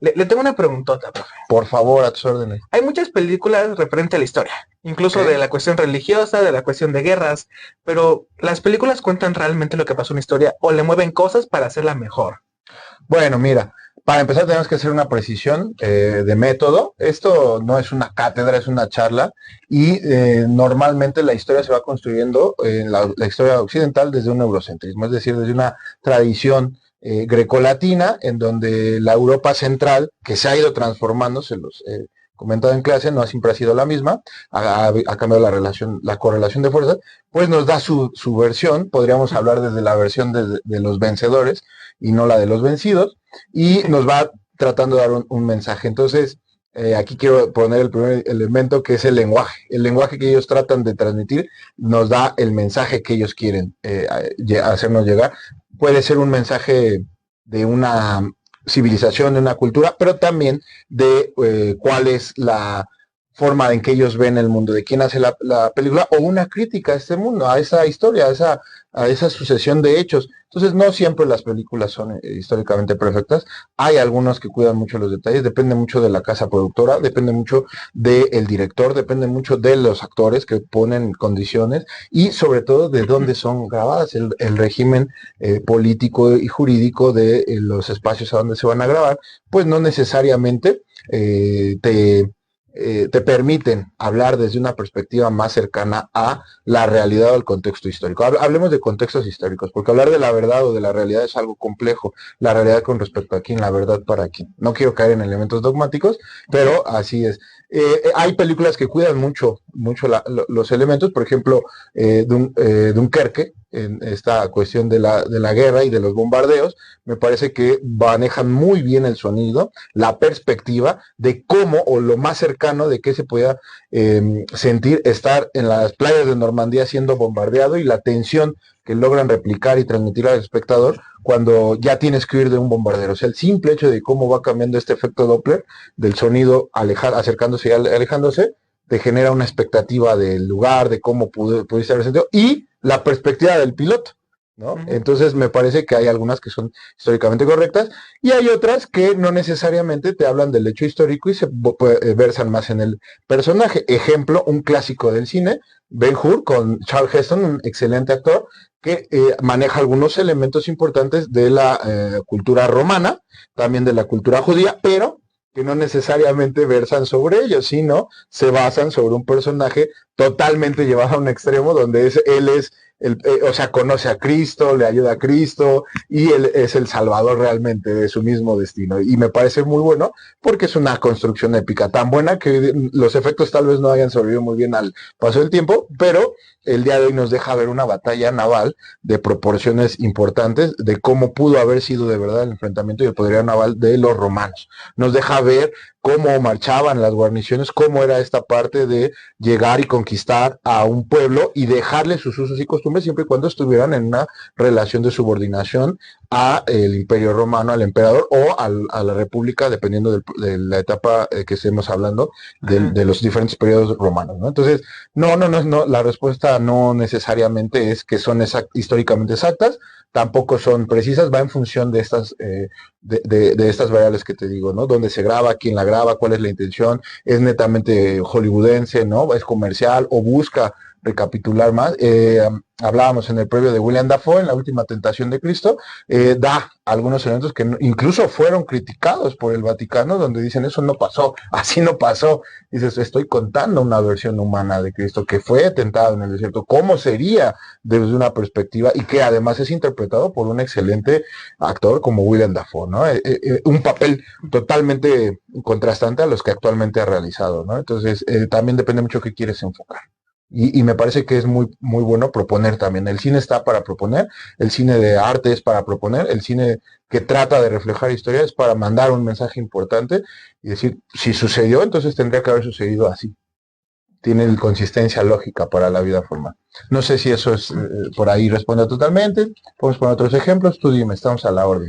Le tengo una preguntota, profe. Por favor, a tus órdenes. Hay muchas películas referente a la historia, ¿Ok? incluso de la cuestión religiosa, de la cuestión de guerras, pero ¿las películas cuentan realmente lo que pasó en la historia o le mueven cosas para hacerla mejor? Bueno, mira, para empezar tenemos que hacer una precisión de método. Esto no es una cátedra, es una charla y normalmente la historia se va construyendo en la historia occidental desde un eurocentrismo, es decir, desde una tradición grecolatina en donde la Europa central, que se ha ido transformando, se los he comentado en clase, no siempre ha sido la misma, ha cambiado la relación, la correlación de fuerzas, pues nos da su versión, podríamos hablar desde la versión de los vencedores, y no la de los vencidos, y nos va tratando de dar un mensaje. Entonces, aquí quiero poner el primer elemento que es el lenguaje. El lenguaje que ellos tratan de transmitir nos da el mensaje que ellos quieren hacernos llegar. Puede ser un mensaje de una civilización, de una cultura, pero también de cuál es la forma en que ellos ven el mundo, de quién hace la película, o una crítica a este mundo, a esa historia, a esa sucesión de hechos. Entonces, no siempre las películas son históricamente perfectas. Hay algunos que cuidan mucho los detalles, depende mucho de la casa productora, depende mucho del director, depende mucho de los actores que ponen condiciones y sobre todo de dónde son grabadas, el régimen político y jurídico de los espacios a donde se van a grabar, pues no necesariamente te permiten hablar desde una perspectiva más cercana a la realidad o el contexto histórico. Hablemos de contextos históricos, porque hablar de la verdad o de la realidad es algo complejo. La realidad con respecto a quién, la verdad para quién. No quiero caer en elementos dogmáticos, pero así es. Hay películas que cuidan mucho los elementos, por ejemplo, Dunkerque, en esta cuestión de la guerra y de los bombardeos, me parece que manejan muy bien el sonido, la perspectiva de cómo o lo más cercano de que se pueda sentir estar en las playas de Normandía siendo bombardeado y la tensión que logran replicar y transmitir al espectador cuando ya tienes que huir de un bombardero. O sea, el simple hecho de cómo va cambiando este efecto Doppler del sonido acercándose y alejándose, te genera una expectativa del lugar, de cómo pudiste haber sentido y la perspectiva del piloto. ¿No? Ujú. Entonces me parece que hay algunas que son históricamente correctas y hay otras que no necesariamente te hablan del hecho histórico y se versan más en el personaje. Ejemplo, un clásico del cine, Ben Hur con Charles Heston, un excelente actor que maneja algunos elementos importantes de la cultura romana, también de la cultura judía, pero que no necesariamente versan sobre ellos, sino se basan sobre un personaje totalmente llevado a un extremo donde él es o sea, conoce a Cristo, le ayuda a Cristo y él es el salvador realmente de su mismo destino. Y me parece muy bueno porque es una construcción épica tan buena que los efectos tal vez no hayan sobrevivido muy bien al paso del tiempo, pero el día de hoy nos deja ver una batalla naval de proporciones importantes de cómo pudo haber sido de verdad el enfrentamiento y el poderío naval de los romanos. Nos deja ver cómo marchaban las guarniciones, cómo era esta parte de llegar y conquistar a un pueblo y dejarle sus usos y costumbres siempre y cuando estuvieran en una relación de subordinación a el imperio romano, al emperador o a la república, dependiendo de la etapa que estemos hablando de los diferentes periodos romanos, ¿no? Entonces, no, la respuesta no necesariamente es que son históricamente exactas, tampoco son precisas, va en función de de estas variables que te digo, ¿no? Dónde se graba, quién la graba, cuál es la intención, es netamente hollywoodense, ¿no? Es comercial o busca recapitular más. Hablábamos en el previo de William Dafoe, en La Última Tentación de Cristo, da algunos elementos que incluso fueron criticados por el Vaticano, donde dicen eso no pasó, así no pasó. Dices, estoy contando una versión humana de Cristo que fue tentado en el desierto, cómo sería desde una perspectiva y que además es interpretado por un excelente actor como William Dafoe, ¿no? Un papel totalmente contrastante a los que actualmente ha realizado, ¿no? Entonces, también depende mucho qué quieres enfocar. Y me parece que es muy bueno proponer también. El cine está para proponer, el cine de arte es para proponer, el cine que trata de reflejar historias es para mandar un mensaje importante y decir, si sucedió, entonces tendría que haber sucedido así. Tiene consistencia lógica para la vida formal. No sé si eso es por ahí responde totalmente. Podemos poner otros ejemplos. Tú dime, estamos a la orden.